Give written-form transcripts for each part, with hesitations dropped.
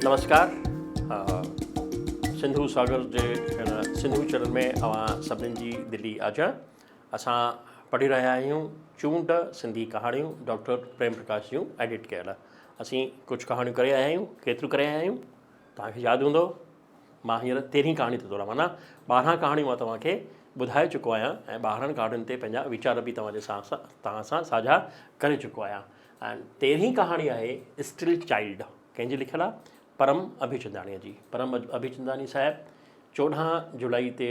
नमस्कार। सिंधु सागर जे हिन सिंधु चैनल में अवां सभिनीनि जी दिली अचणु। असां पढ़ी रहिया आहियूं चूंड सिंधी कहाणियूं डॉक्टर प्रेम प्रकाश जूं एडिट कयल। असीं कुझु कहाणियूं करे आया आहियूं। केतिरियूं करे आया आहियूं तव्हांखे यादि हूंदो। मां हींअर 13 कहाणी थो तोड़ां, माना 12 कहाणियूं मां तव्हांखे ॿुधाए चुको आहियां ऐं 12 कहाणियुनि ते पंहिंजा वीचार बि तव्हां सां साझा करे चुको आहियां। ऐं 13हीं कहाणी आहे स्टिल चाइल्ड। कंहिंजी लिखियलु आहे? परम अभिचंदाणीअ जी। परम अभिचंदानी साहिबु 14 जुलाई ते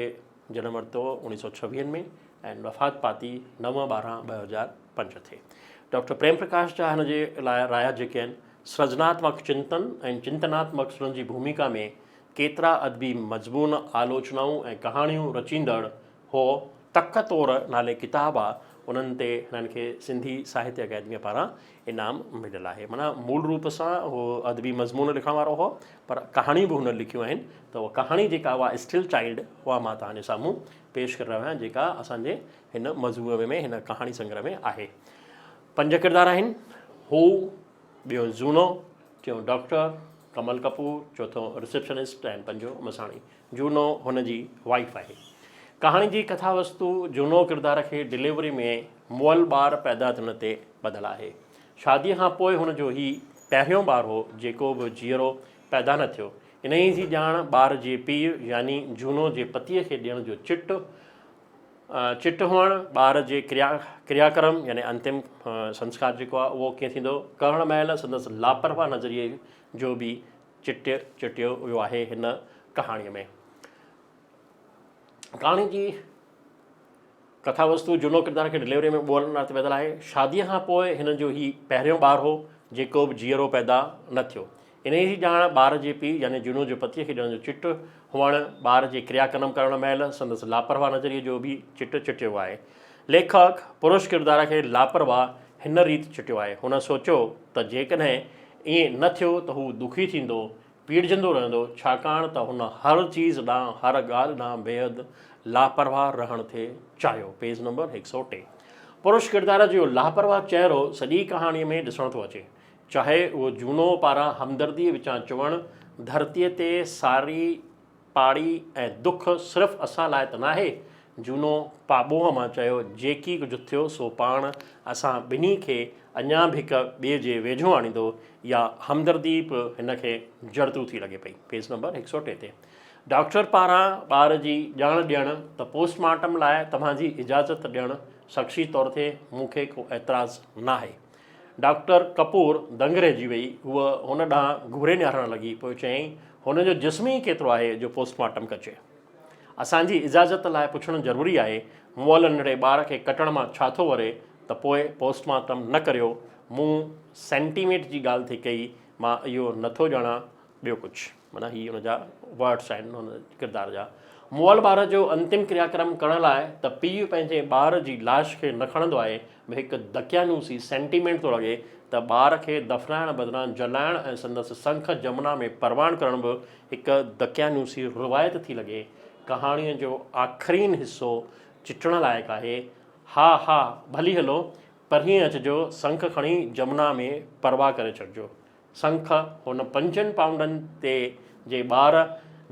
जनम वरितो 1926 में ऐं वफ़ात पाती 9/12/2005 ते। डॉक्टर प्रेम प्रकाश जा हिन जे लाइ राया जेके आहिनि, सृजनात्मक चिंतन ऐं चिंतनात्मक सुरनि जी भूमिका में केतिरा अदबी मज़मून आलोचनाऊं ऐं कहाणियूं रचींदड़ हो तक तौर नाले किताबु आहे। उन्हनि ते हिननि खे सिंधी साहित्य अकेडमीअ पारां इनाम मिलियलु आहे। माना मूल रूप सां उहो अदबी मज़मून लिखण वारो हो, पर कहाणियूं बि हुन लिखियूं आहिनि। त उहा कहाणी जेका उहा स्टिल चाइल्ड उहा मां तव्हांजे साम्हूं पेश करे रहियो आहियां, जेका असांजे हिन मज़मूए में हिन कहाणी संग्रह में आहे। 5 किरदार आहिनि। हू, ॿियो ज़ूनो, टियों डॉक्टर कमल कपूर, चौथों रिसेप्शनिस्ट ऐं 5 मसाणी। जूनो हुन जी वाइफ आहे। कहाणी जी कथा वस्तु जूनो किरदार खे डिलीवरी में मुअल ॿार पैदा थियण ते ॿधल आहे। शादीअ खां पोइ हुनजो ही पहिरियों ॿारु हो जेको बि जीअरो पैदा न थियो। इन ई जी ॼाण ॿार जे पीउ यानी जूनो जे पतीअ खे ॾियण जो चिट हुअणु ॿार जे क्रियाक्रम यानी अंतिम संस्कार जेको आहे उहो कीअं थींदो करण महिल संदसि लापरवाह नज़रिए जो बि चिटियो वियो आहे हिन कहाणीअ में। कहाणी जी कथा वस्तु जूनो किरदार खे डिलीवरी में ॿुअल नाते ॿधल आहे। शादीअ खां पोइ हिन जो ही पहिरियों ॿारु हो जेको बि जीअरो पैदा न थियो। इन जी ॼाण ॿार जे पीउ यानी जूनो जे पतीअ खे ॾियण जो चिट हुअणु ॿार जे क्रियाक्रम करण महिल संदसि लापरवाह नज़रिए जो बि चिटियो आहे। लेखक पुरुष किरदार खे लापरवाह हिन रीति चिटियो आहे। हुन सोचियो त जेकॾहिं ईअं न थियो त हू दुखी थींदो, पीड़जंदो रहंदो, छाकाणि त हुन हर चीज़ ॾांहुं हर ॻाल्हि ॾांहुं बेहद लापरवाह रहण थे चाहियो। Page number 103। पुरुष किरदार जो लापरवाह चहिरो सॼी कहाणीअ में ॾिसण थो अचे। चाहे उहो जूनो पारां हमदर्दीअ विचां चवणु धरतीअ ते सारी पाड़ी ऐं दुख सिर्फ़ु असां लाइ त नाहे। जूनो पाॿोह मां चयो जेकी कुझु थियो सो पाण असां ॿिन्ही खे अञा बि हिक ॿिए जे वेझो आणींदो, या हमदर्दी बि हिन खे जड़तू थी लॻे पई। पेज नंबर 103 ते। डॉक्टर पारां ॿार जी ॼाण ॾियणु त पोस्टमार्टम लाइ तव्हांजी इजाज़त ॾियणु शख़्सी तौर ते मूंखे को एतिराज़ु न आहे। डॉक्टर कपूर दंग रहिजी वई। हूअ हुन ॾांहुं घूरे निहारणु लॻी। पोइ चयईं, हुनजो जिस्म ई केतिरो आहे जो पोस्टमार्टम कजे? असांजी इजाज़त लाइ पुछणु ज़रूरी आहे। मुअल नंढड़े ॿार खे कटण मां छा थो वरे त पोइ पोस्टमार्टम न करियो? मूं सेंटीमेंट जी ॻाल्हि थी कई। मां इहो नथो ॼाणा ॿियो कुझु। माना ही हुनजा वर्ड्स आहिनि हुन किरदार जा। मुअल ॿार जो अंतिम क्रियाक्रम करण लाइ त पीउ पंहिंजे ॿार जी लाश खे न खणंदो आहे। हिकु दकियानूसी सेंटीमेंट थो लॻे त ॿार खे दफ़नाइण बदिरां जलाइण ऐं संदसि संख जमुना में परवान करण बि हिकु दकियानूसी रिवायत थी लॻे। कहाणीअ जो आख़िरीन हिसो चिटण लाइक़ु आहे। हा हा भली हलो, परीहं अचिजो, संख खणी जमुना में परवाह करे छॾिजो। संख हुन 5 पाउंडनि ते जे ॿार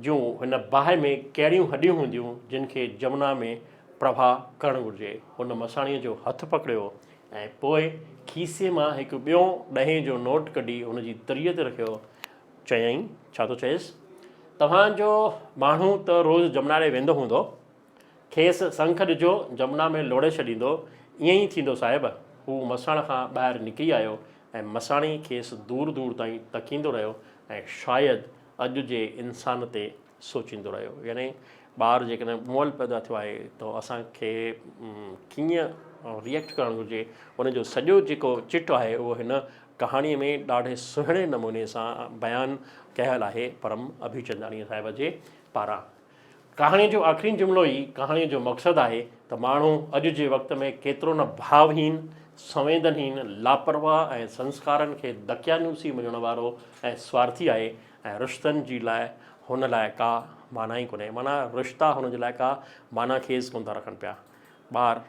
जूं हिन बाहि में कहिड़ियूं हॾियूं हूंदियूं जिन खे जमुना में प्रवाह करणु घुरिजे। हुन मसाणीअ जो हथु पकड़ियो ऐं पोइ खीसे मां हिकु ॿियों 10 जो नोट कढी हुनजी तरीअ ते रखियो। चयईं, छा थो चएसि? तव्हांजो माण्हू त रोज़ु जमुना ॾे वेंदो हूंदो, खेसि संख ॾिजो, जमुना में लोड़े छॾींदो। ईअं ई थींदो साहिबु। हू मसाण खां ॿाहिरि निकिरी आयो ऐं मसाणी खेसि दूर दूर ताईं तकींदो रहियो ऐं शायदि अॼु जे इंसान ते सोचींदो रहियो। यानी ॿारु जेकॾहिं मुअल पैदा थियो आहे त असांखे कीअं रिएक्ट करणु घुरिजे, उनजो सॼो जेको चिट आहे उहो हिन कहाणीअ में ॾाढे सुहिणे नमूने सां बयानु कयलु आहे परम अभिचंदाणीअ साहिब जे पारां। कहाणीअ जो आख़िरी जुमिलो ई कहाणीअ जो मक़सदु आहे त माण्हू अॼु जे वक़्त में केतिरो न भावहीन, संवेदनहीन, लापरवाह ऐं संस्कारनि खे दकियानूसी मञण वारो ऐं स्वार्थी आहे। ऐं रिश्तनि जी लाइ हुन लाइ का माना ई कोन्हे। माना रिश्ता हुन जे लाइ का माना खेसि कोन था रखनि पिया। ॿारु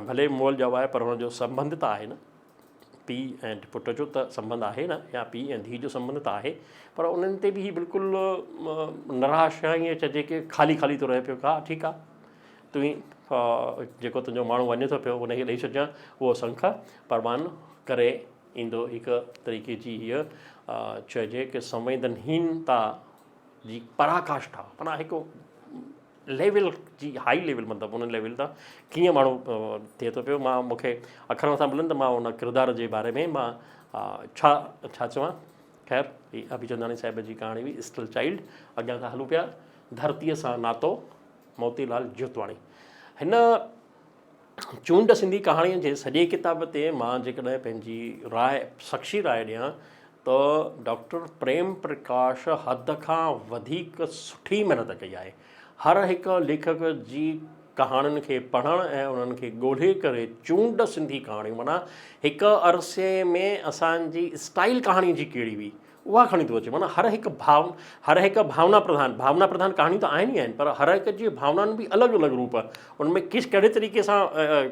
भले मुअल जो आहे पर हुनजो संबंध त आहे न। पीउ ऐं पुट जो त संबंध आहे न, या पीउ ऐं धीउ जो संबंध त आहे, पर उन्हनि ते बि ही बिल्कुलु निराश या ईअं चइजे की ख़ाली ख़ाली थो रहे पियो। हा ठीकु आहे, तूं जेको तुंहिंजो माण्हू वञे थो पियो उनखे ॾेई छॾिजांइ, उहो संख परवान करे ईंदो। हिकु तरीक़े जी हीअ चइजे कि संवेदनहीनता जी पराकाष्ठा, माना हिकु लेवल जी हाई लेवल, मतिलबु उन लेवल तां कीअं माण्हू थिए थो पियो। मां मूंखे अखर नथा मिलनि त मां उन किरदार जे बारे में मां छा चवां। ख़ैर ही अभिचंदानी साहिब जी कहाणी हुई, स्टिल चाइल्ड। अॻियां था हलूं पिया, धरतीअ सां नातो, मोतीलाल जोतवाणी। हिन चूंड सिंधी कहाणीअ जे सॼे किताब ते मां जेकॾहिं पंहिंजी राय, शख़्सी राय ॾियां त डॉक्टर प्रेम प्रकाश हद खां वधीक सुठी महिनत कई आहे। हर हिकु लेखक जी कहाणियुनि खे पढ़णु ऐं उन्हनि खे ॻोल्हे करे चूंड सिंधी कहाणी, माना हिकु अरसे में असांजी स्टाइल कहाणी जी कहिड़ी हुई उहा खणी थो अचे। माना हर हिकु भावना प्रधान कहाणी त आहिनि ई आहिनि, पर हर हिक जी भावनाउनि बि अलॻि अलॻि रूप, उनमें कहिड़े तरीक़े सां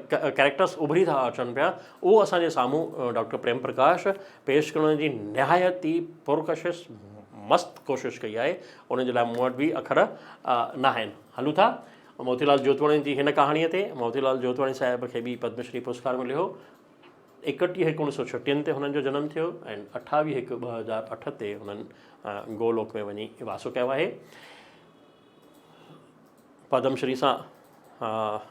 कैरेक्टर्स उभरी था अचनि पिया, उहो असांजे साम्हूं डॉक्टर प्रेम प्रकाश पेश करण जी निहायत ई पुरकशिश मस्तु कोशिशि कई आहे। उनजे लाइ मूं वटि बि अखर न आहिनि। हलूं था मोतीलाल जोतवाणी जी हिन कहाणीअ ते। मोतीलाल जोतवाणी साहिब खे बि पद्मश्री पुरस्कार मिलियो हो। 31/1/1936 ते हुननि जो जनमु थियो ऐं 28/1/2008 ते हुननि गोलोक में वञी वासो कयो आहे। पद्मश्री सां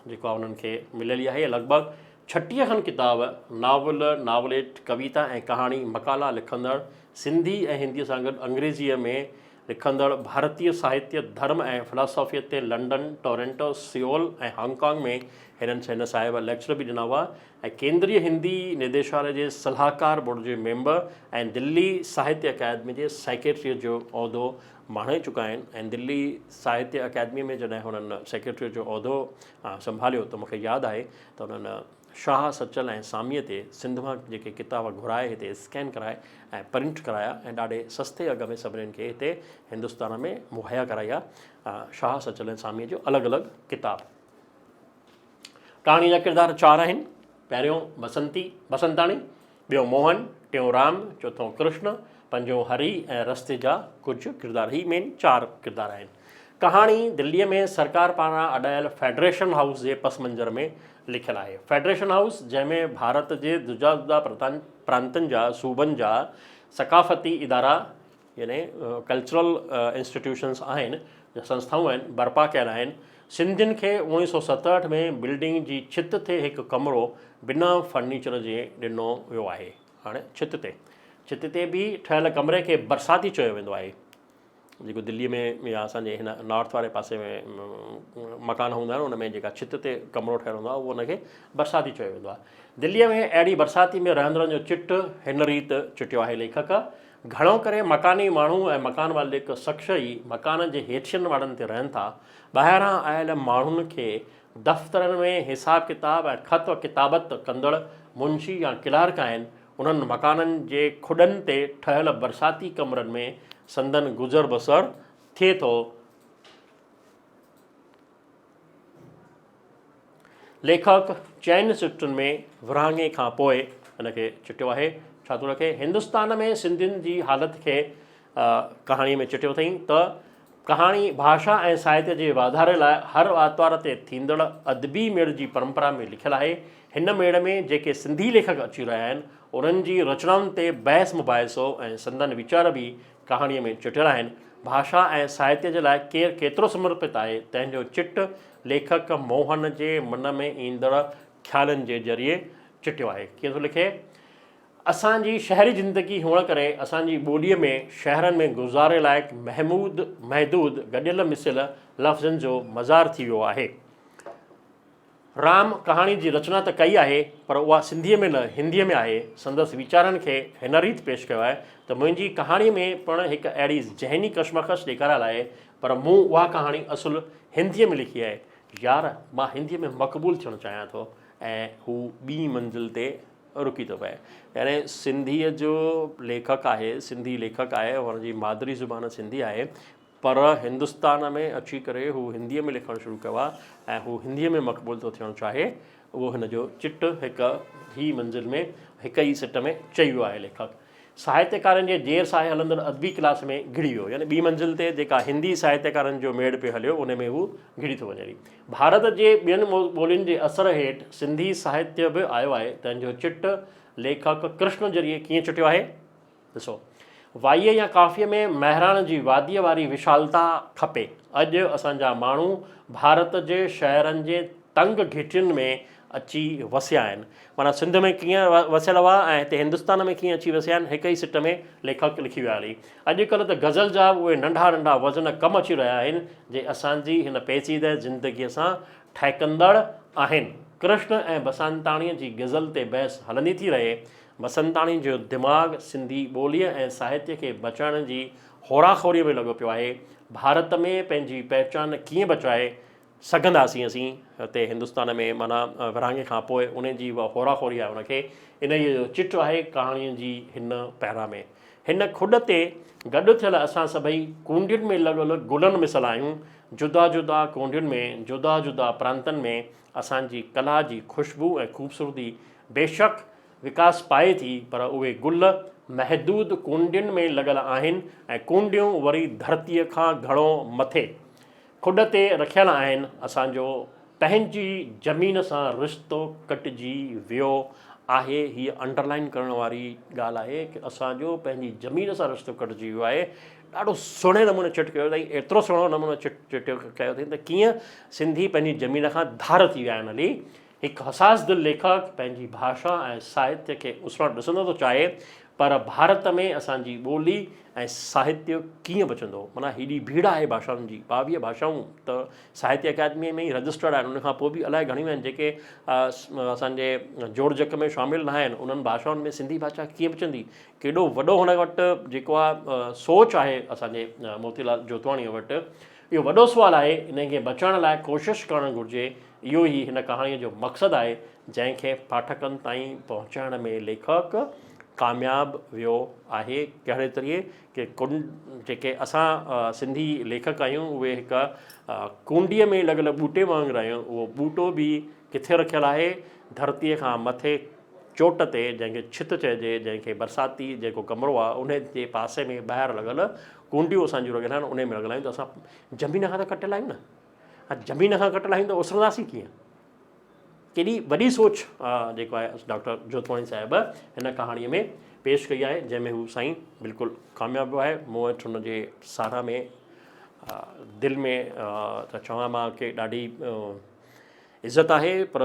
जेको आहे उन्हनि खे मिलियलु आहे। लॻभॻि 36 खनि किताब, नावल, नावलेट, कविता ऐं कहाणी, मकाला लिखंदड़, सिंधी ऐं हिंदीअ सां गॾु अंग्रेज़ीअ में लिखंदड़, भारतीय साहित्य, धर्म ऐं फिलासफ़ीअ ते लंडन, टोरंटो, सियोल ऐं हांगकांग में हिन साहिब लेक्चर बि ॾिना हुआ ऐं केंद्रीय हिंदी निदेशालय जे सलाहकार बोर्ड जे मेंबर ऐं दिल्ली साहित्य अकादमी जे सेक्रेटरीअ जो उहिदो माणे चुका आहिनि। ऐं दिल्ली साहित्य अकादमी में जॾहिं हुननि सेक्रेटरीअ जो उहिदो संभालियो त मूंखे यादि आहे त हुननि शाह सचल ऐं सामीअ ते सिंध मां जेके किताब घुराए हिते स्कैन कराए ऐं प्रिंट कराया ऐं ॾाढे सस्ते अघ में सभिनीनि खे हिते हिंदुस्तान में मुहैया कराई आहे शाह सचल ऐं सामीअ जो अलॻि अलॻि किताब। कहाणी जा किरदार 4 आहिनि। पहिरियों बसंताणी, ॿियों मोहन, टियों राम, चोथों कृष्ण, पंजों हरी ऐं रस्ते जा कुझु किरदार। ही मेन 4 किरदार आहिनि। कहाणी दिल्लीअ में सरकार पारां अॾायल फेडरेशन हाउस जे पस मंज़र में लिखियलु आहे। फेडरेशन हाउस जंहिंमें भारत जे जुदा जुदा प्रांतनि जा सूबनि जा सकाफ़ती इदारा यानी कल्चरल इंस्टीट्यूशन्स आहिनि, संस्थाऊं आहिनि, बर्पा कयल आहिनि। सिंधियुनि खे 1967 में बिल्डिंग जी छित ते हिकु कमिरो बिना फर्नीचर जे ॾिनो वियो आहे। हाणे छित ते बि ठहियल कमरे खे बरसाती चयो वेंदो आहे। जेको दिल्लीअ में या असांजे हिन नॉर्थ वारे पासे में मकान हूंदा आहिनि, उन में जेका छित ते कमिरो ठहियलु हूंदो आहे उहो उनखे बरसाती चयो वेंदो आहे। दिल्लीअ में अहिड़ी बरसाती में रहंदड़नि जो चिट हिन रीति चिटियो आहे लेखक। घणो करे मकानी माण्हू ऐं मकान मालिक शख़्स ई मकान जे हेठियनि वारनि ते रहनि था। ॿाहिरां आयल माण्हुनि खे दफ़्तरनि में हिसाब किताब ऐं ख़त किताबत कंदड़ मुंशी या क्लार्क आहिनि। उन्हनि मकाननि जे खुॾनि ते ठहियल बरसाती कमरनि में संदन गुज़र बसर थिए थो। लेखक चइनि सिटुनि में विरहाङे खां पोइ हिनखे चिटियो आहे। छा थो रखे? हिंदुस्तान में सिंधियुनि जी हालति खे कहाणीअ में चिटियो अथई त कहाणी भाषा ऐं साहित्य जे वाधारे लाइ हर आर्तवार ते थींदड़ अदबी मेड़ जी परंपरा में लिखियलु आहे। हिन मेड़ में जेके सिंधी लेखक अची रहिया आहिनि उन्हनि जी रचनाउनि ते बहस मुबाहिसो ऐं संदन वीचार बि कहाणीअ में चिटियल आहिनि। भाषा ऐं साहित्य जे लाइ केरु केतिरो समर्पित आहे, तंहिंजो चिट लेखक मोहन जे मन में ईंदड़ ख़्यालनि जे ज़रिए चिटियो आहे। कीअं थो लिखे? असांजी शहरी ज़िंदगी हुअण करे असांजी ॿोलीअ में शहरनि में गुज़ारे लाइक़ु महदूद गॾियल मिसियल लफ़्ज़नि जो मज़ार थी वियो आहे। राम कहाणी जी रचना त कई आहे पर उहा सिंधीअ में न हिंदीअ में आहे। संदसि वीचारनि खे हिन रीति पेश कयो आहे त मुंहिंजी कहाणीअ में पिणु हिकु अहिड़ी ज़हनी कशमकश ॾेखारियल आहे, पर मूं उहा कहाणी असुलु हिंदीअ में लिखी आहे। यार, मां हिंदीअ में मक़बूल थियणु चाहियां थो ऐं हू ॿी मंज़िल ते रुकी थो पए। यानी सिंधीअ जो लेखक आहे, सिंधी लेखक आहे, हुनजी मादरी ज़ुबान सिंधी आहे, पर हिंदुस्तान में अची करे हू हिंदीअ में लिखणु शुरू कयो आहे ऐं हू हिंदीअ में मक़बूल थो थियणु चाहे, उहो हिन जो चिट हिकु ही मंज़िल में हिक ई सिट में चई वियो आहे लेखक। साहित्यकारनि जे देरि सां हलंदड़ अदबी क्लास में घिड़ी वियो, यानी ॿी मंज़िल ते जेका हिंदी साहित्यकारनि जो मेड़ पियो हलियो उन में हू घिड़ी थो वञे। भारत जे ॿियनि ॿोलियुनि जे असर हेठि सिंधी साहित्य बि आयो आहे, तंहिंजो चिट लेखक कृष्ण ज़रिए कीअं चिटियो आहे। ॾिसो, वाईअ या काफ़ीअ में महिराण जी वादीअ वारी विशालता खपे। अॼु असांजा माण्हू भारत जे शहरनि जे तंग घिटियुनि में अची वसिया आहिनि। माना सिंध में कीअं वसियल हुआ ऐं हिते हिंदुस्तान में कीअं अची वसिया आहिनि, हिक ई सिट में लेखक लिखी विया हली। अॼुकल्ह त गज़ल जा उहे नंढा नंढा वज़न कम अची रहिया आहिनि जे असांजी हिन पेचीदह ज़िंदगीअ सां ठहिकंदड़ आहिनि। कृष्ण ऐं बसंताणीअ जी गज़ल ते बहस हलंदी थी रहे, बसंताणी जो दिमाग़ सिंधी ॿोलीअ ऐं साहित्य खे बचाइण जी होराखोरीअ में लॻो पियो आहे। भारत में पंहिंजी पहचान कीअं बचाए सघंदासीं असीं हिते हिंदुस्तान में, माना विरहाङे खां पोइ उन जी उहा होराखोरी आहे उनखे, इन जो चिट आहे कहाणीअ जी हिन पैरा में। हिन खुॾ ते गॾु थियल असां सभई कूंडियुनि में लॻल गुलनि मिसल आहियूं। जुदा जुदा कूंडियुनि में जुदा जुदा प्रांतनि में असांजी कला जी ख़ुशबू ऐं ख़ूबसूरती बेशक विकास पाए थी, पर उहे गुल महदूद कूंडियुनि में लॻल आहिनि ऐं कूंडियूं वरी धरतीअ खां घणो मथे खुॾ ते रखियल आहिनि। असांजो पंहिंजी ज़मीन सां रिश्तो कटिजी वियो आहे। हीअ अंडरलाइन करण वारी ॻाल्हि आहे कि असांजो पंहिंजी ज़मीन सां रिश्तो कटिजी वियो आहे। ॾाढो सुहिणे नमूने चिट कयो अथई, एतिरो सुहिणो नमूने चिटियो कयो अथई त कीअं सिंधी पंहिंजी ज़मीन खां धार थी विया आहिनि हली। हिकु हसास दिलि लेखक पंहिंजी भाषा ऐं साहित्य खे उसणु ॾिसंदो थो चाहे, पर भारत में असांजी ॿोली ऐं साहित्य कीअं बचंदो। माना हेॾी भीड़ आहे भाषाउनि जी, 22 भाषाऊं त साहित्य अकादमीअ में ई रजिस्टर्ड आहिनि, उनखां पोइ बि अलाए घणियूं आहिनि जेके असांजे जोड़जक में शामिलु न आहिनि। उन्हनि भाषाउनि में सिंधी भाषा कीअं बचंदी। केॾो वॾो हुन वटि जेको आहे सोच आहे असांजे मोतीलाल जोतवाणीअ वटि। इहो वॾो सुवालु आहे, इनखे बचाइण लाइ कोशिशि करणु घुरिजे। इहो ई हिन कहाणीअ जो मक़सदु आहे जंहिंखे पाठकनि ताईं पहुचाइण में लेखक कामयाबु वियो आहे। कहिड़े तरीक़े कि जेके असां सिंधी लेखक आहियूं उहे हिकु कुंडीअ में लॻल ॿूटे वांगुरु आहियूं। उहो ॿूटो बि किथे रखियलु आहे, धरतीअ खां मथे चोट ते, जंहिंखे छित चइजे, जंहिंखे बरसाती जेको कमिरो आहे उन जे पासे में ॿाहिरि लॻल कुंडियूं असांजूं लॻियल आहिनि, उन में लॻल आहियूं। त असां ज़मीन खां त कटियल आहियूं न, ज़मीन खां कटियल आहियूं त उसरंदासीं कीअं। केॾी वॾी सोच जेको आहे डॉक्टर जोतवाणी साहिबु हिन कहाणीअ में पेश कई आहे, जंहिंमें हू साईं बिल्कुलु कामयाबु आहे। मूं वटि हुनजे सारा में दिलि में त चवां मां कि ॾाढी इज़त आहे, पर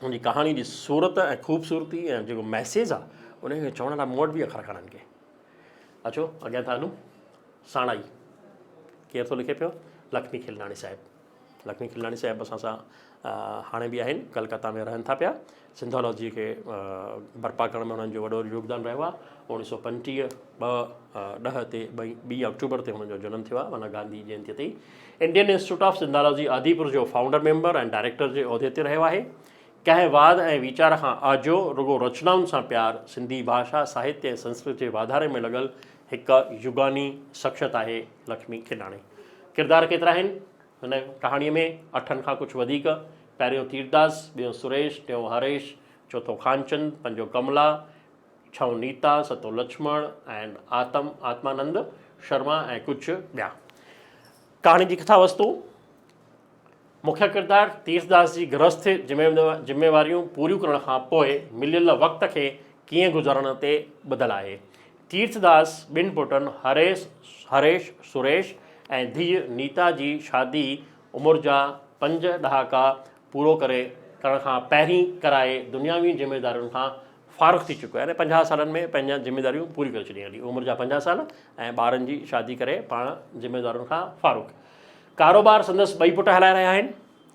हुनजी कहाणी जी सूरत ऐं ख़ूबसूरती ऐं जेको मैसेज आहे उनखे चवण लाइ मूं वटि बि अखर कान्हनि के। अचो अॻियां था हलूं। साणाई केरु थो लिखे पियो? लक्ष्मी खिलनाणी साहिबु। लक्ष्मी खिलनाणी साहिबु असां सां हाणे बि आहिनि, कलकत्ता में रहनि था पिया। सिंधोलॉजी खे बर्पा करण में हुननि जो वॾो योगदानु रहियो आहे। 1925 ॾह ते 2 अक्टूबर ते हुननि जो जनमु थियो आहे, माना गांधी जयंती ते। Indian institute of sindhology Adipur जो फाउंडर मेंबर ऐं डायरेक्टर जे उहिदे ते रहियो आहे। कंहिं वाद ऐं वीचार खां आजो रुगो रचनाउनि सां प्यार, सिंधी भाषा साहित्य ऐं संस्कृति जे वाधारे में लॻल हिकु युगानी शख़्सियत आहे लक्ष्मी खिलनाणी। किरदार केतिरा आहिनि हिन कहाणीअ में? 8 खां कुझु वधीक। पहिरियों तीरदास, ॿियों सुरेश, टियों हरेश, चौथो खानचंद, पंजो कमला, छहों नीता, सतो लक्ष्मण ऐं आत्मानंद शर्मा ऐं कुझु ॿिया। कहाणी जी कथा वस्तु: मुख्य किरदारु तीरदास जी गृहस्थ ज़िम्मेवारियूं पूरियूं करण खां पोइ मिलियल वक़्त खे कीअं गुज़ारण ते ॿुधलु आहे। तीरदास 2 पुटनि हरेश सुरेश ऐं धीउ नीता जी शादी उमिरि जा 5 ॾहाका पूरो करण खां पहिरीं कराए दुनियावी ज़िम्मेदारियुनि खां फ़ारुग़ थी चुको आहे। यानी 50 सालनि में पंहिंजा ज़िम्मेदारियूं पूरी करे छॾियूं हली। उमिरि जा 50 साल ऐं ॿारनि जी शादी करे पाण ज़िम्मेदारियुनि खां फ़ारुग़। कारोबार संदसि 2 पुट हलाए रहिया आहिनि,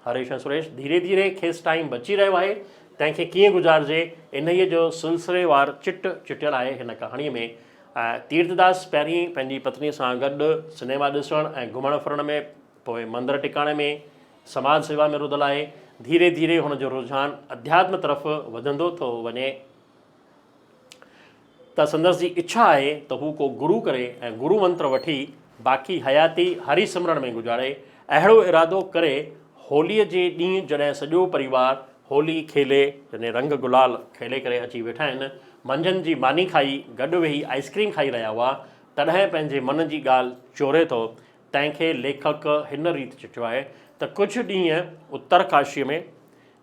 हरेश ऐं सुरेश। धीरे धीरे खेसि टाइम बची रहियो आहे, तंहिंखे कीअं गुज़ारिजे इन्हीअ जो सिलसिलेवार चिटियल आहे हिन कहाणीअ में। तीरदास पहिरीं पंहिंजी पत्नीअ सां गॾु सिनेमा ॾिसणु ऐं घुमण फिरण में, पोइ मंदरु टिकाणे में, समाज सेवा में रुधल आहे। धीरे धीरे हुनजो रुझान अध्यात्म तरफ़ वधंदो थो वञे त संदसि जी इच्छा आहे त हू को गुरू करे ऐं गुरू मंत्र वठी बाक़ी हयाती हरी सिमरण में गुज़ारे। अहिड़ो इरादो करे होलीअ जे ॾींहुं जॾहिं सॼो परिवार होली खेले, जॾहिं रंग गुलाल खेले करे अची वेठा आहिनि, मंझंदि जी मानी खाई गॾु वेही आइस्क्रीम खाई रहिया हुआ, तॾहिं पंहिंजे मन जी ॻाल्हि चोरे थो। तंहिंखे लेखक हिन रीति चिठियो आहे त कुझु ॾींहं उत्तरकाशीअ में,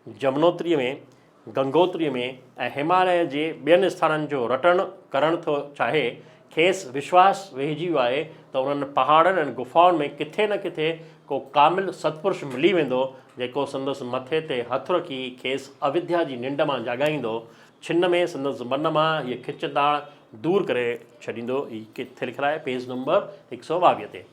जमुनोत्रीअ में, गंगोत्रीअ में ऐं हिमालय जे ॿियनि स्थाननि जो रटण करणु थो चाहे। खेसि विश्वास वेहिजी वियो आहे त उन्हनि पहाड़नि ऐं गुफ़ाउनि में किथे न किथे को कामिल सतपुरुष मिली वेंदो, जेको संदसि मथे ते हथु रखी खेसि अविद्या जी निंड मां जाॻाईंदो, छिन में संदसि मन मां हीअ खिचताण दूरि करे छॾींदो। हीअ किथे लिखियलु आहे? पेज नंबर 122 ते।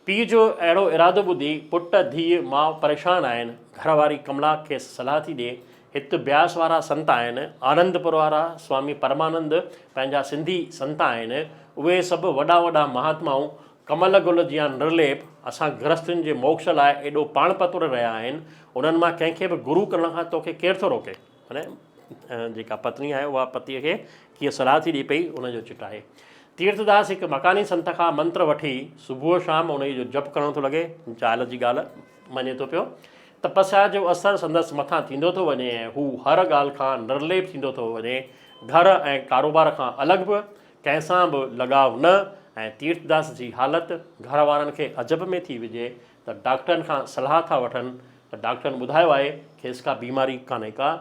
पीउ जो अहिड़ो इरादो ॿुधी पुट धीउ माउ परेशान आहिनि। घरवारी कमला खेसि सलाह थी ॾिए। हिते ब्यास वारा संत आहिनि, आनंदपुर वारा स्वामी परमानंद पंहिंजा सिंधी संत आहिनि, उहे सभु वॾा वॾा महात्माऊं कमल गुल जिया निर्लेप असां गृहस्थुनि जे मोक्ष लाइ एॾो पाण पतुर रहिया आहिनि। उन्हनि मां कंहिंखे बि गुरू करण खां तोखे केरु थो रोके? माने जेका पत्नी आहे उहा पतीअ खे कीअं सलाह थी ॾिए पई, उनजो चिट आहे। तीर्थदास हिकु मकानी संत खां मंत्र वठी सुबुह शाम उन जो जप करणो थो लॻे। ज़ाल जी ॻाल्हि मञे थो पियो। तपस्या जो असरु संदसि मथां थींदो थो वञे ऐं हू हर ॻाल्हि खां निर्लेप थींदो थो वञे। घर ऐं कारोबार खां अलॻि बि कंहिंसां बि लॻाव न। ऐं तीर्थदास जी हालति घर वारनि खे अजब में थी विझे त डॉक्टरनि खां सलाह था वठनि त डॉक्टरनि ॿुधायो आहे खेसि का बीमारी कान्हे का।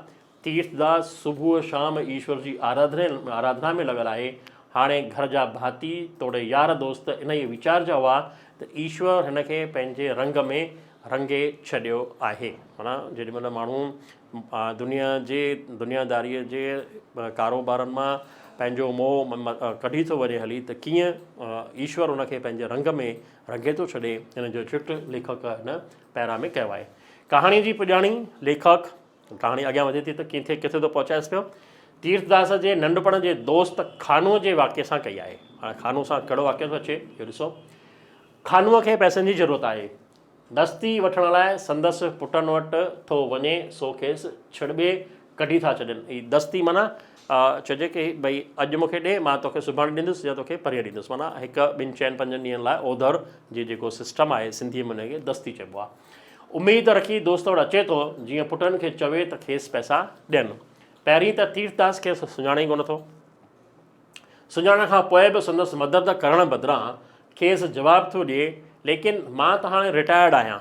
तीर्थदास सुबुह शाम ईश्वर जी आराधना में लॻल आहे। हाणे घर जा भाती तोड़े यार दोस्त इन ई वीचार जा हुआ त ईश्वर हिन खे पंहिंजे रंग में रंगे छॾियो आहे। माना जेॾीमहिल माण्हू दुनियादारीअ जे कारोबारनि मां पंहिंजो मोह कढी थो वञे हली, त कीअं ईश्वर उनखे पंहिंजे रंग में रंगे थो छॾे। हिन जो चिट लेखक हिन पैरा में कयो आहे। कहाणी जी पुॼाणी लेखक कहाणी अॻियां वधे थी त किथे थो पहुचाएसि पियो। तीर्थदास जे नंढपण जे दोस्त खानूअ जे वाक्य सां कई आहे। हाणे खानू सां कहिड़ो वाक्य थो अचे इहो ॾिसो। खानूअ खे पैसनि जी ज़रूरत आहे। दस्ती वठण लाइ संदसि पुटनि वटि थो वञे, सो खेसि छिड़ॿे कढी था छॾनि। ही दस्ती माना चइजे की भई अॼु मूंखे ॾे, मां तोखे सुभाणे ॾींदुसि या तोखे परीहं ॾींदुसि। माना हिकु ॿिनि चइनि पंजनि ॾींहंनि लाइ ओधर जी जेको सिस्टम आहे, सिंधीअ में हुनखे दस्ती चइबो आहे। उमेदु रखी दोस्त वटि अचे थो, जीअं पुटनि खे चवे त खेसि पैसा ॾियनि। पहिरीं त तीर्थदास खे सुञाणे ई कोन थो। सुञाणण खां पोइ बि संदसि मदद करण बदिरां खेसि जवाबु थो ॾिए, लेकिन मां त हाणे रिटायर्ड आहियां,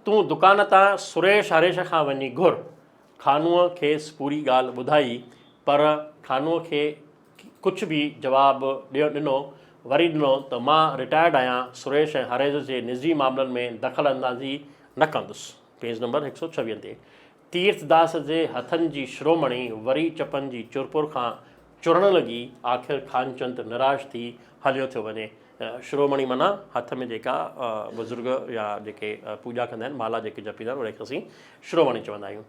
तूं दुकान तां सुरेश हरेश खां वञी घुर। खानूअ खेसि पूरी ॻाल्हि ॿुधाई, पर खानूअ खे कुझु बि जवाबु ॾिनो। वरी ॾिनो त मां रिटायर्ड आहियां, सुरेश ऐं हरेश जे निजी मामलनि में दख़ल अंदाज़ी न कंदुसि। पेज नंबर 126 ते। तीर्थदास जे हथनि जी शिरोमणी वरी चपनि जी चुरपुर खां चुरण लॻी। आख़िर खानचंद निराश थी हलियो थो वञे। शिरोमणी माना हथ में जेका बुज़ुर्ग या जेके पूॼा कंदा आहिनि, माला जेके जपींदा आहिनि, उनखे असीं शिरोमणी चवंदा आहियूं।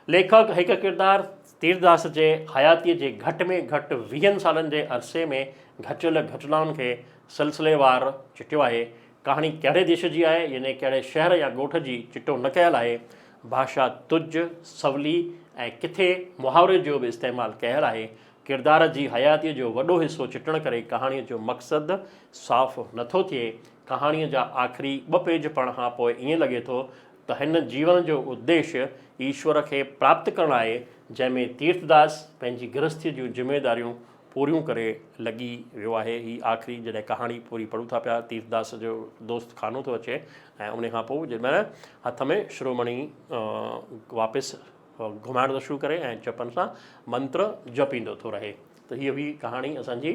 लेखक हिकु किरदारु तीर्थदास जे हयातीअ जे घटि में घटि 20 सालनि जे अरसे में घटियल घटनाउनि खे सिलसिलेवार चिटियो आहे। कहाणी कहिड़े देश जी आहे, यानी कहिड़े शहर या ॻोठ जी, चिटो न कयल आहे। भाषा तुज सवली ऐं किथे मुहावरे जो बि इस्तेमालु कयलु आहे। किरदार जी हयातीअ जो वॾो हिसो चिटण करे कहाणीअ जो मक़सदु साफ़ नथो थिए। कहाणीअ जा आख़िरी 2 पेज पढ़ण खां पोइ ईअं लॻे थो त हिन जीवन जो उद्देश्य ईश्वर खे प्राप्त करणु आहे, जंहिंमें तीर्थदास पंहिंजी गृहस्थीअ जूं ज़िमेदारियूं पूरियूं करे लॻी वियो आहे। ही आख़िरी जॾहिं कहाणी पूरी पढ़ूं था पिया, तीर्थदास जो दोस्त खानो थो अचे ऐं उन खां पोइ जेॾीमहिल हथ में शिरोमणी वापसि घुमाइण थो शुरू करे ऐं चपनि सां मंत्र जपींदो थो रहे। त हीअ हुई कहाणी असांजी।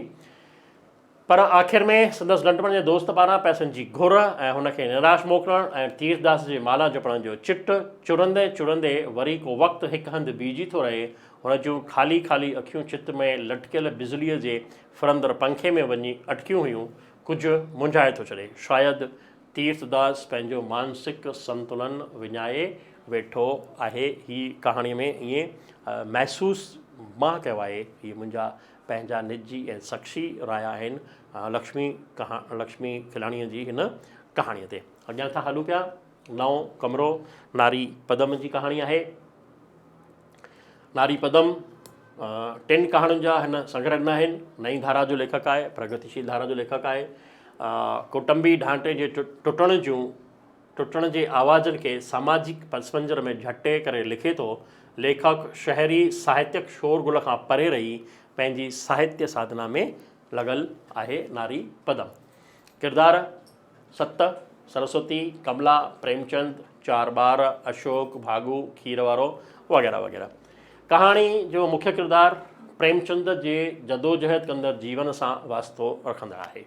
पर आख़िर में संदसि नंढपण जे दोस्त पारां पैसनि जी घुर ऐं हुनखे निराश मोकिलणु ऐं तीर्थदास जे माला जपण जो चिट चुरंदे चुरंदे वरी को वक़्तु हिकु हंधि बीजी थो रहे। हुन जूं ख़ाली ख़ाली अखियूं चित में लटकियल बिजलीअ जे फिरंदड़ पंखे में वञी अटकियूं हुयूं। कुझु मुंझाए थो छॾे। शायदि तीर्थदास पंहिंजो मानसिक संतुलन विञाए वेठो आहे। ही कहाणीअ में ईअं महसूसु मां कयो आहे। हीअ मुंहिंजा पंहिंजा निजी ऐं शख़्सी राय आहिनि लक्ष्मी खिलाणीअ जी हिन कहाणीअ ते। अॻियां था हलूं पिया। 9 कमरो नारी पदम जी कहाणी आहे। नारी पदम 3 कहाणियुनि जा हिन संग्रह न आहिनि। नई धारा जो लेखक आहे, प्रगतिशील धारा जो लेखक आहे। कुटुंबी ढांचे जे टुटण जे आवाज़नि खे सामाजिक पसमंज़र में झटे करे लिखे थो। लेखक शहरी साहित्यक शोरगुल खां परे रही पंहिंजी साहित्य साधना में लॻल आहे। नारी पदम किरदार 7 सरस्वती, कमला, प्रेमचंद, 4 ॿार, अशोक, भागू, खीर वारो वग़ैरह वग़ैरह। कहाणी जो मुख्य किरदार प्रेमचंद जे जदोजहद कंदड़ जीवन सां वास्तो रखंदड़ आहे।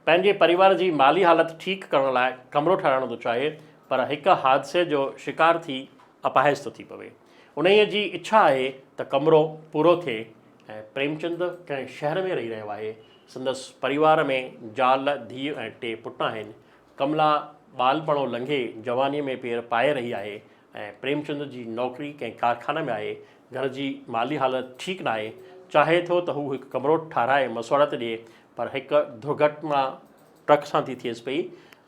पंहिंजे परिवार जी माली हालत ठीकु करण लाइ कमरो ठाहिण थो चाहे, पर हिकु हादसे जो शिकार थी अपाहिज थो थी पवे। उन्हीअ जी इच्छा आहे त कमरो पूरो थिए ऐं प्रेमचंद कंहिं शहर में रही रहियो आहे। संदसि परिवार में ज़ाल, धीउ ऐं 2 पुट आहिनि। कमला ॿालपणो लंघे जवानीअ में पेर पाए रही आहे ऐं प्रेमचंद जी नौकरी कंहिं कारखाने में आहे। घर जी माली हालत ठीकु न आहे। चाहे थो त हू हिकु कमरो ठाराए मसवाड़त ॾिए, पर हिकु दुर्घटना ट्रक सां थी थिएसि पई।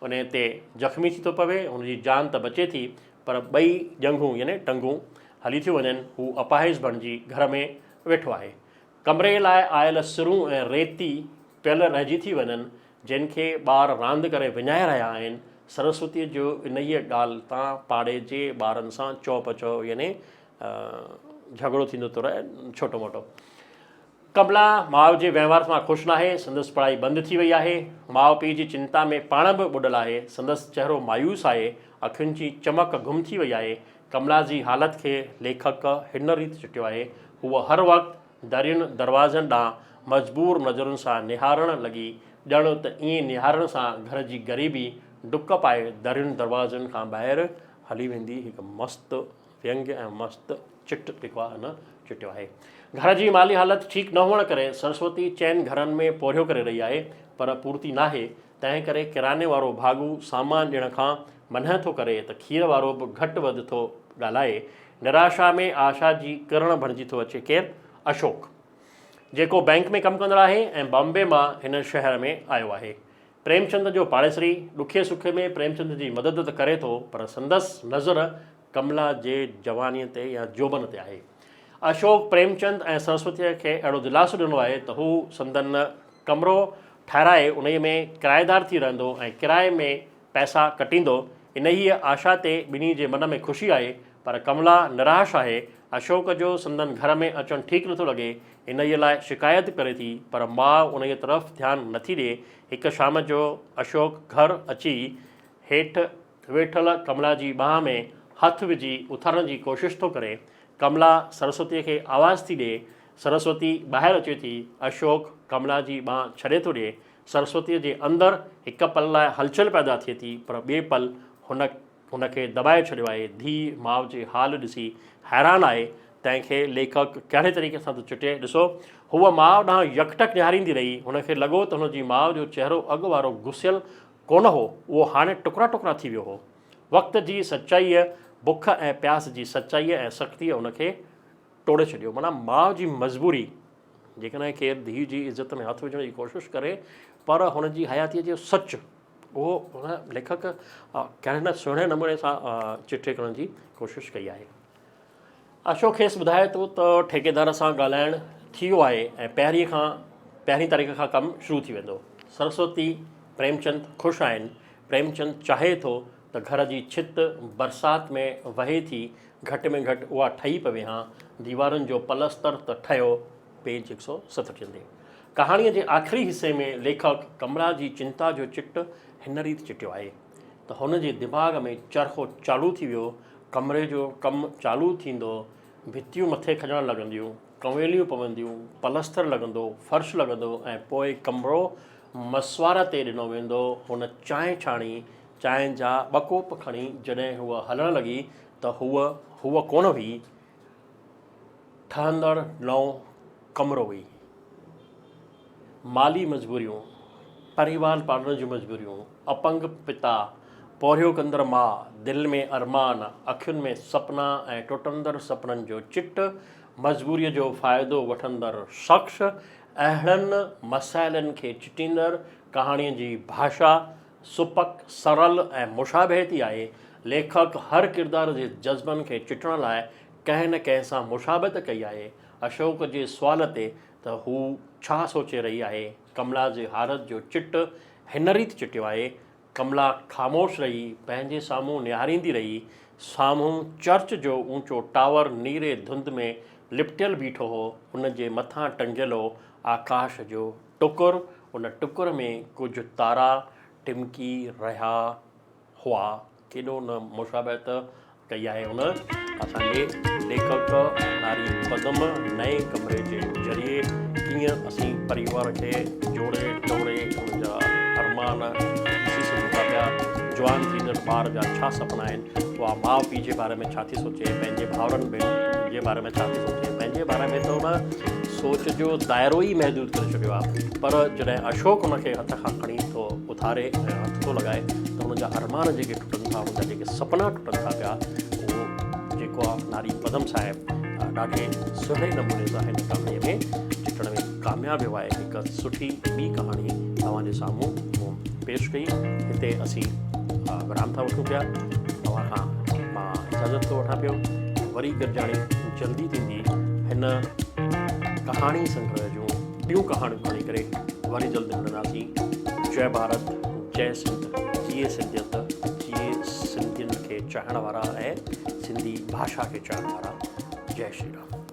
उन ते ज़ख़्मी थी थो पवे। हुनजी जान त बचे थी, पर ॿई ॼंघूं यानी टंगूं हली थियूं वञनि। हू अपाहिज बणिजी घर में वेठो आहे। कमरे लाइ आयल सिरूं ऐं रेती पियल रहिजी थी वञनि, जिन खे ॿार रांदि करे विञाए रहिया आहिनि। सरस्वतीअ जो इन ई ॻाल्हि तां पाड़े जे ॿारनि सां चओ पचओ यानी झगड़ो थींदो थो रहे, छोटो मोटो। कमला माउ जे वहिंवार सां ख़ुशि न आहे। संदसि पढ़ाई बंदि थी वई आहे। माउ पीउ जी चिंता में पाण बि ॿुॾल आहे। संदसि चहिरो मायूस आहे। अखियुनि जी चमक गुम थी वई आहे। कमला जी हालत खे लेखक हिन रीति चिटियो आहे। हूअ हर वक़्तु दरियुनि दरवाज़नि ॾांहुं मजबूर नज़रुनि सां निहारणु लॻी, ॼण त ईअं निहारण सां घर जी ग़रीबी डुक पाए दरियुनि दरवाज़नि खां ॿाहिरि हली वेंदी। हिकु मस्तु व्यंग्य ऐं मस्तु चिट जेको आहे हिन चिटियो आहे। घर जी माली हालत ठीकु न हुअण करे सरस्वती चइनि घरनि में पोरियो करे रही आहे, पर पूर्ति नाहे। तंहिं करे किराने वारो भागू सामान ॾियण खां मना थो करे त खीर वारो बि घटि वधि थो ॻाल्हाए। निराशा में आशा जी किरण बणिजी थो अचे। केरु? अशोक, जेको बैंक में कमु कंदड़ आहे ऐं बॉम्बे मां हिन शहर में आयो आहे। प्रेमचंद जो पाड़ेसरी। ॾुखे सुखे में प्रेमचंद जी मदद त करे थो, पर संदसि नज़र कमला जे जवानीअ ते या जोबन ते आहे। अशोक प्रेमचंद ऐं सरस्वतीअ खे अहिड़ो दिलासो ॾिनो आहे त हू संदन कमरो ठाराए उन में किराएदार थी रहंदो ऐं किराए में पैसा कटींदो। इन ई आशा ते ॿिन्ही जे मन में ख़ुशी आहे, पर कमला निराश आहे। अशोक जो संदन घर में अचणु ठीकु नथो लॻे। इन ई लाइ शिकायत करे थी, पर माउ उन तरफ़ ध्यानु नथी ॾिए। हिकु शाम जो अशोक घर अची हेठि वेठल कमला जी बांह में हथु विझी उथारण जी कोशिशि थो करे। कमला सरस्वतीअ खे आवाज़ थी ॾिए। सरस्वती ॿाहिरि अचे थी। अशोक कमला जी बांह छॾे थो ॾिए। सरस्वतीअ जे अंदरि हिकु पल लाइ हलचल पैदा थिए थी, पर ॿिए पल हुनखे दॿाए छॾियो आहे। धीउ माउ जे हाल ॾिसी हैरान आहे। तंहिंखे लेखक कहिड़े तरीक़े सां थो चिटे। ॾिसो, हूअ माउ ॾांहुं यकटक निहारींदी रही। हुनखे लॻो त हुनजी माउ जो चहिरो अॻु वारो घुसियल कोन हो, उहो हाणे टुकड़ा टुकड़ा थी वियो हो। वक़्त जी सचाईअ, बुख ऐं प्यास जी सचाईअ ऐं सख़्तीअ हुनखे टोड़े छॾियो। माना माउ जी मजबूरी, जेकॾहिं केरु धीउ जी इज़त में हथु विझण जी कोशिशि करे, पर हुनजी हयातीअ जो सच, उहो हुन लेखक कहिड़े न सुहिणे नमूने सां चिटे करण जी कोशिशि कई आहे। अशोक खेसि ॿुधाए थो त ठेकेदार सां ॻाल्हाइणु थी वियो आहे ऐं पहिरीं तारीख़ खां कमु शुरू थी वेंदो। सरस्वती प्रेमचंद ख़ुशि आहिनि। प्रेमचंद चाहे थो त घर जी छित बरसाति में वहे थी, घटि में घटि उहा ठही पवे हा। दीवारुनि जो पलस्तर त ठहियो। पेज 167 ते कहाणीअ जे आख़िरी हिसे में लेखक कमला जी चिंता जो चिट हिन रीति चिटियो आहे त हुन जे दिमाग़ में चरखो चालू थी वियो। कमरे जो कमु चालू थींदो, भितियूं मथे खॼणु लॻंदियूं, कंवेलियूं पवंदियूं, पलस्तर लॻंदो, फर्श लॻंदो ऐं पोइ कमरो मसवार ते ॾिनो वेंदो। हुन चांहि छाणी। चांहि जा 2 कोप खणी जॾहिं हूअ हलणु लॻी त हूअ कोन हुई, ठहंदड़ नओं कमरो हुई। माली मजबूरियूं, परिवार पालण जूं मजबूरियूं, अपंग पिता, पोरियो कंदड़ माउ, दिलि में अरमान, अखियुनि में सपना ऐं टुटंदड़ सपननि जो चिट, मजबूरीअ जो फ़ाइदो वठंदड़ शख़्स, अहिड़नि मसाइलनि खे चिटींदड़ कहाणीअ जी भाषा सुपक, सरल ऐं मुशाबहती आहे। लेखक हर किरदार जे जज़्बनि खे चिटण लाइ कंहिं न कंहिं सां मुशाबत कई आहे। अशोक जे सुवाल ते त हू छा सोचे रही आहे, कमला जे हालत जो चिट हिन रीति चिटियो आहे। कमला ख़ामोश रही, पंहिंजे साम्हूं निहारींदी रही। साम्हूं चर्च जो ऊंचो टावर नीरे धुंध में लिपटियल बीठो हो। उन जे मथां टंगियल हो आकाश जो टुकुर। उन टुकुर में कुझु तारा टिमकी रहिया हुआ। केॾो न मुशाबत कई आहे उन असांजे लेखक नारी पदम नए कमरे जे ज़रिए कीअं असीं परिवार खे जोड़े टोड़े उन जा अरमान ॾिसी सघूं था पिया। जवान थींदड़ ॿार जा छा सुपिना आहिनि, उहा माउ पीउ जे बारे में छा थी सोचे, पंहिंजे भाउरनि भेनरुनि जे बारे में छा थी सोचे। पंहिंजे बारे में त उन सोच जो दाइरो ई महदूद करे छॾियो आहे। पर जॾहिं अशोक उनखे हथ खां खणी थो उथारे ऐं हथ थो लॻाए त हुनजा अरमान जेके टुटनि था, हुनजा जेके सुपिना टुटनि था पिया, उहो जेको आहे नारी पदम साहिबु ॾाढे सुहिणे नमूने सां हिन कहाणीअ में चिटण में कामयाबु वियो आहे। हिकु सुठी ॿी कहाणी तव्हांजे साम्हूं पेश कई। हिते असीं विराम था वठूं पिया। तव्हां खां मां इजाज़त थो वठां पियो। वरी गॾिजाणी जल्दी थींदी हिन कहाणी संग्रह जूं ॿियूं कहाणियूं खणी करे वरी जल्दी मिलंदासीं। जय भारत, जय सिंध, जिए सिंधियत, जिए सिंधियुनि खे चाहण वारा ऐं सिंधी भाषा खे चाहण वारा। जय श्री राम।